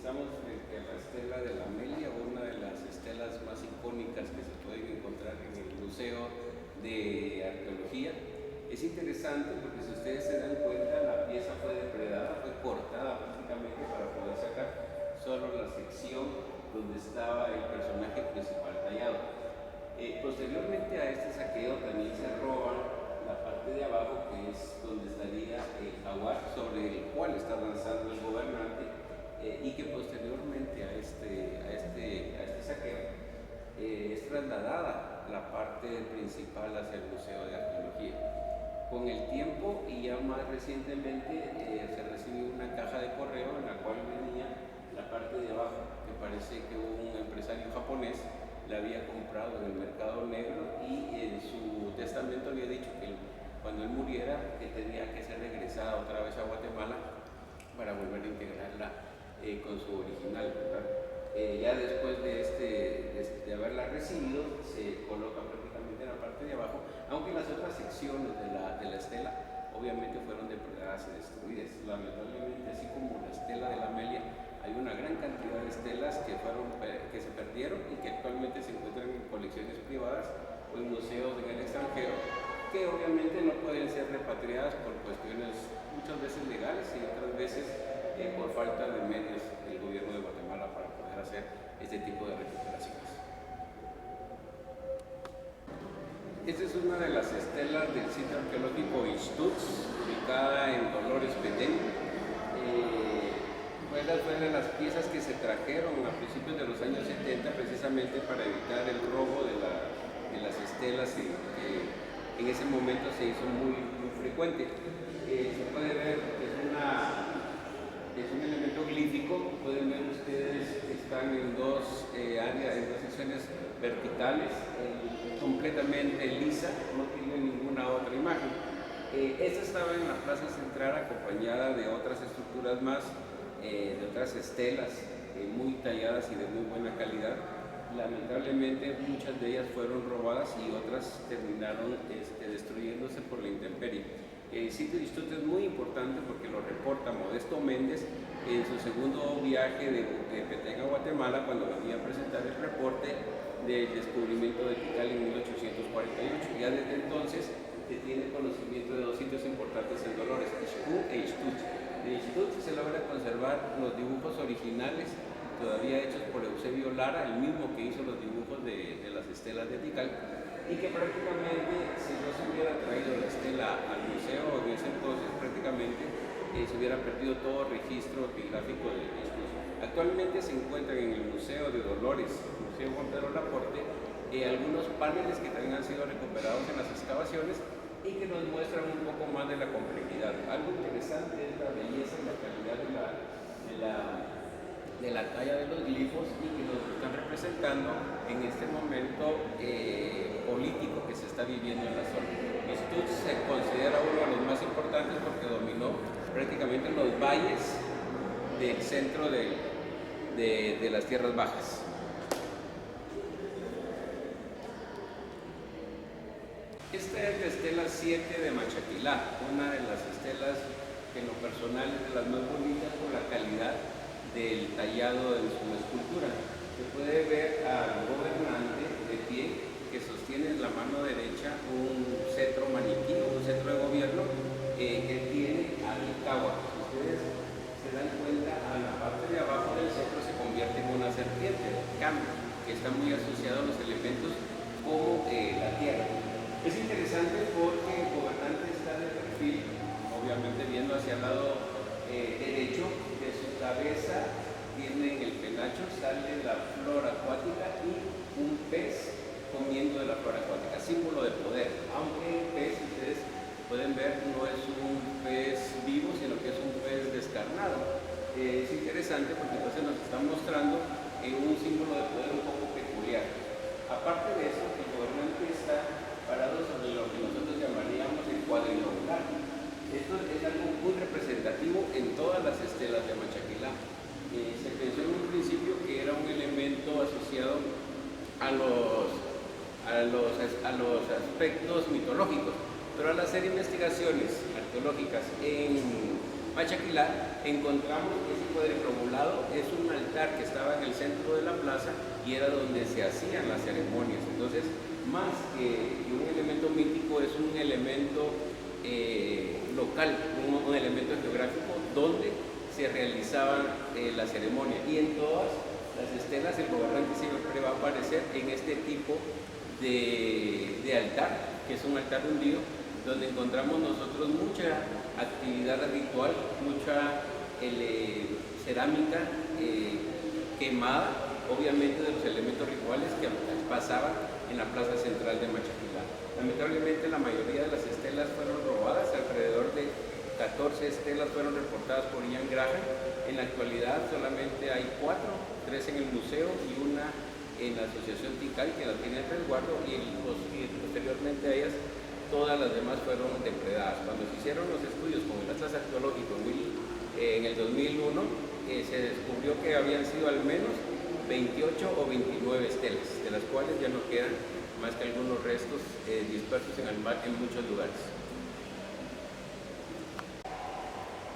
Estamos frente a la estela de la Amelia, una de las estelas más icónicas que se pueden encontrar en el Museo de Arqueología. Es interesante porque si ustedes se dan cuenta, la pieza fue depredada, fue cortada prácticamente para poder sacar solo la sección donde estaba el personaje principal tallado. Posteriormente a este saqueo también se roba la parte de abajo, que es donde estaría el jaguar sobre el cual está danzando el gobernante, y que posteriormente a este saqueo es trasladada la parte principal hacia el Museo de Arqueología. Con el tiempo y ya más recientemente se recibió una caja de correo en la cual venía la parte de abajo, que parece que un empresario japonés la había comprado en el mercado negro y en su testamento había dicho que cuando él muriera que tenía que ser regresada otra vez a Guatemala para volver a integrarla con su original, ¿verdad? Ya después de haberla recibido se coloca prácticamente en la parte de abajo, aunque las otras secciones de la estela obviamente fueron depredadas y destruidas. Lamentablemente, así como la estela de la Amelia, hay una gran cantidad de estelas que se perdieron y que actualmente se encuentran en colecciones privadas o en museos en el extranjero, que obviamente no pueden ser repatriadas por cuestiones muchas veces legales y otras veces por falta de medios del gobierno de Guatemala para poder hacer este tipo de recuperaciones. Esta es una de las estelas del sitio arqueológico Ixtuts, ubicada en Dolores, Petén. Fue de las piezas que se trajeron a principios de los años 70 precisamente para evitar el robo de las estelas que en ese momento se hizo muy frecuente. Se puede ver que es un elemento glífico. Pueden ver ustedes que están en dos áreas, en dos secciones verticales, completamente lisa, no tiene ninguna otra imagen. Esta estaba en la plaza central acompañada de otras estructuras más, de otras estelas muy talladas y de muy buena calidad. Lamentablemente muchas de ellas fueron robadas y otras terminaron destruyéndose por la intemperie. El sitio de Ixtuts es muy importante porque lo reporta Modesto Méndez en su segundo viaje de Petén a Guatemala, cuando venía a presentar el reporte del descubrimiento de Tikal en 1848. Ya desde entonces se tiene conocimiento de dos sitios importantes en Dolores, Ixcú e Ixtuts. En Ixtuts se logra conservar los dibujos originales todavía hechos por Eusebio Lara, el mismo que hizo los dibujos de las estelas de Tikal, y que prácticamente, si no se hubiera traído la estela al museo en ese entonces, prácticamente se hubiera perdido todo registro epigráfico de estos. Actualmente se encuentran en el Museo de Dolores, el Museo Juan Pedro Laporte, algunos paneles que también han sido recuperados en las excavaciones y que nos muestran un poco más de la complejidad. Algo interesante es la belleza y la calidad de la talla de los glifos y que nos están representando en este momento político que se está viviendo en la zona. Ixtuts se considera uno de los más importantes porque dominó prácticamente los valles del centro de las tierras bajas. Esta es la estela 7 de Machaquilá, una de las estelas que en lo personal es de las más bonitas por la calidad del tallado en su escultura. Se puede ver al gobernante de pie que sostiene en la mano derecha un cetro maniquí, un cetro de gobierno que tiene al Icahua. Si ustedes se dan cuenta, a la parte de abajo del cetro se convierte en una serpiente, Cam, que está muy asociado a los elementos como la tierra. Es interesante porque el gobernante está de perfil, obviamente viendo hacia el lado derecho. De su cabeza tiene en el penacho, sale la flor acuática y un pez comiendo de la flor acuática, símbolo de poder, aunque el pez, ustedes pueden ver, no es un pez vivo, sino que es un pez descarnado. Es interesante porque entonces nos está mostrando un símbolo de poder un poco peculiar. Aparte de eso, el gobernante está parado sobre lo que nosotros llamaríamos el cuadrangular. Esto es algo muy representativo en todas las estelas de Machaquilá. Se pensó en un principio que era un elemento asociado a los aspectos mitológicos, pero al hacer investigaciones arqueológicas en Machaquilá, encontramos ese cuadriglobulado, es un altar que estaba en el centro de la plaza y era donde se hacían las ceremonias. Entonces, más que un elemento mítico, es un elemento local, un elemento geográfico donde se realizaba la ceremonia. Y en todas las estelas el gobernante siempre va a aparecer en este tipo de altar, que es un altar hundido, donde encontramos nosotros mucha actividad ritual, mucha cerámica quemada, obviamente de los elementos rituales que pasaban en la plaza central de Machaquilá. Lamentablemente la mayoría de las estelas fueron robadas, alrededor de 14 estelas fueron reportadas por Ian Graham. En la actualidad solamente hay 4, 3 en el museo y una en la asociación TICAI, que la tiene en resguardo, y posteriormente a ellas todas las demás fueron depredadas. Cuando se hicieron los estudios con el Atlas Arqueológico en el 2001, se descubrió que habían sido al menos 28 o 29 estelas, de las cuales ya no quedan más que algunos restos dispersos en el mar en muchos lugares.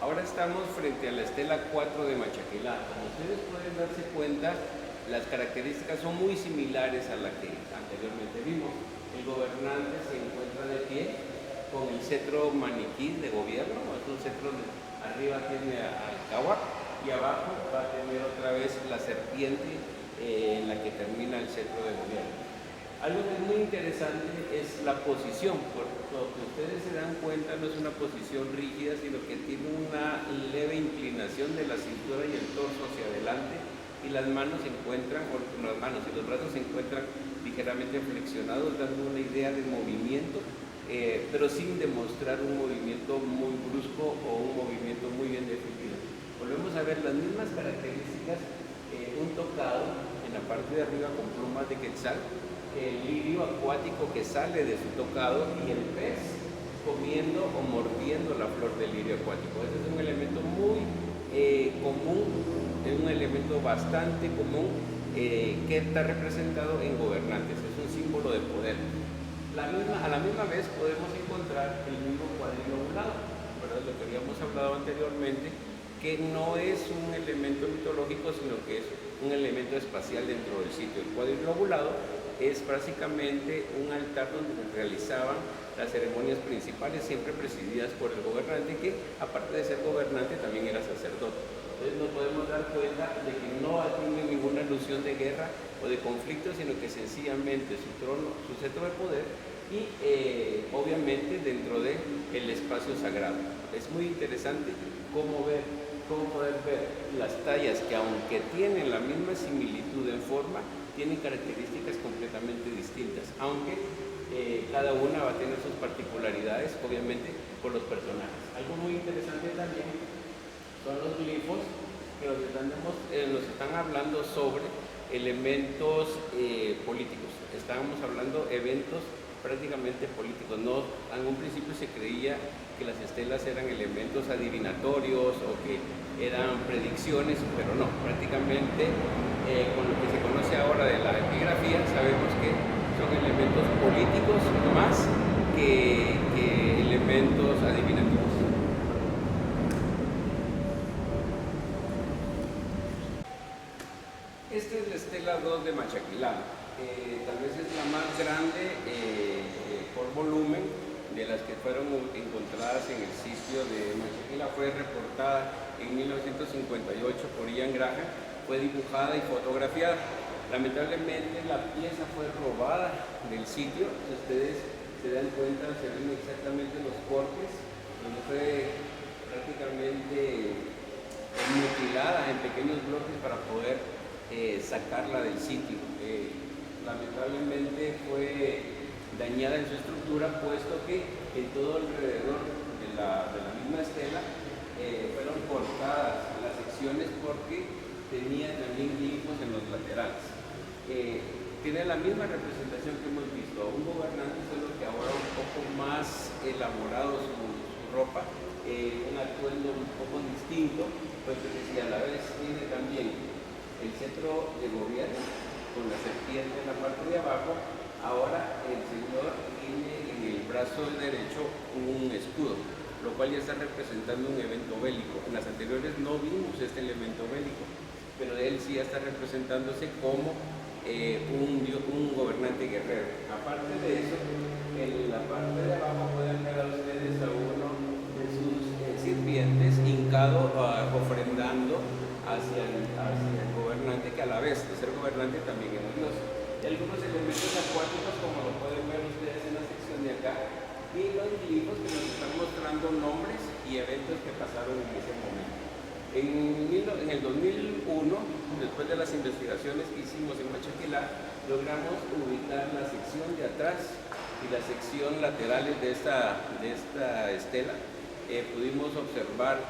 Ahora estamos frente a la estela 4 de Machaquilá. Como ustedes pueden darse cuenta, las características son muy similares a la que anteriormente vimos. El gobernante se encuentra de pie con el cetro maniquí de gobierno, es un cetro de arriba tiene al cáhuac y abajo va a tener otra vez la serpiente en la que termina el cetro de gobierno. Algo que es muy interesante es la posición, porque lo que ustedes se dan cuenta no es una posición rígida, sino que tiene una leve inclinación de la cintura y el torso hacia adelante, y las manos se encuentran, o las manos y los brazos se encuentran ligeramente flexionados, dando una idea de movimiento, pero sin demostrar un movimiento muy brusco o un movimiento muy bien definido. Volvemos a ver las mismas características, un tocado en la parte de arriba con plumas de quetzal, el lirio acuático que sale de su tocado y el pez comiendo o mordiendo la flor del lirio acuático. Ese es un elemento muy común, es un elemento bastante común que está representado en gobernantes, es un símbolo de poder. A la misma vez podemos encontrar el mismo cuadriglobulado, ¿verdad? Lo que habíamos hablado anteriormente, que no es un elemento mitológico, sino que es un elemento espacial dentro del sitio. El cuadriglobulado es básicamente un altar donde se realizaban las ceremonias principales, siempre presididas por el gobernante, que aparte de ser gobernante también era sacerdote. Entonces nos podemos dar cuenta de que no tiene ninguna alusión de guerra o de conflicto, sino que sencillamente su trono, su cetro de poder y obviamente dentro del espacio sagrado. Es muy interesante cómo poder ver las tallas que, aunque tienen la misma similitud en forma, tienen características completamente distintas, aunque cada una va a tener sus particularidades, obviamente, por los personajes. Algo muy interesante también son los glifos que nos están hablando sobre elementos políticos. Estábamos hablando de eventos prácticamente políticos. No, en un principio se creía que las estelas eran elementos adivinatorios o que eran predicciones, pero no, prácticamente con lo que se conoce ahora de la epigrafía sabemos que son elementos políticos más que elementos adivinatorios. Esta es la estela 2 de Machaquilá. Tal vez es la más grande por volumen de las que fueron encontradas en el sitio de Machaquilá. Fue reportada en 1958 por Ian Graham, fue dibujada y fotografiada. Lamentablemente la pieza fue robada del sitio. Si ustedes se dan cuenta, se ven exactamente los cortes, donde fue prácticamente mutilada en pequeños bloques para poder sacarla del sitio. Lamentablemente fue dañada en su estructura, puesto que en todo alrededor de la misma estela fueron cortadas las secciones porque tenía también glifos en los laterales. Tiene la misma representación que hemos visto, un gobernante, solo que ahora un poco más elaborado su ropa, un atuendo un poco distinto, pues que si a la vez tiene también el cetro de gobierno con la serpiente en la parte de abajo, ahora el señor tiene en el brazo derecho un escudo. lo cual ya está representando un evento bélico. En las anteriores no vimos este elemento bélico, pero él sí ya está representándose como un gobernante guerrero. Aparte de eso, en la parte de abajo pueden ver a ustedes a uno de sus sirvientes hincado, ofrendando hacia el gobernante, que a la vez de ser gobernante también es Dios. Y algunos elementos acuáticos, como lo pueden ver ustedes en la sección de acá, y los glifos que nos están mostrando nombres y eventos que pasaron en ese momento. En el 2001, después de las investigaciones que hicimos en Machaquilá, logramos ubicar la sección de atrás y la sección laterales de esta estela. Pudimos observar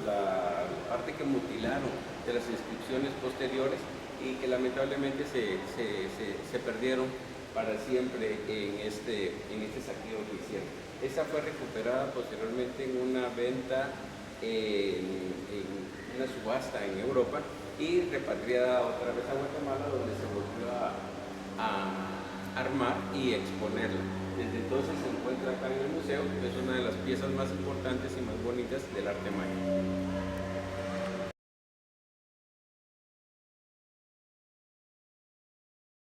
la parte que mutilaron de las inscripciones posteriores y que lamentablemente se perdieron para siempre en este saqueo que hicieron. Esa fue recuperada posteriormente en una venta, en una subasta en Europa, y repatriada otra vez a Guatemala, donde se volvió a armar y exponerla. Desde entonces se encuentra acá en el museo, que es una de las piezas más importantes y más bonitas del arte maya.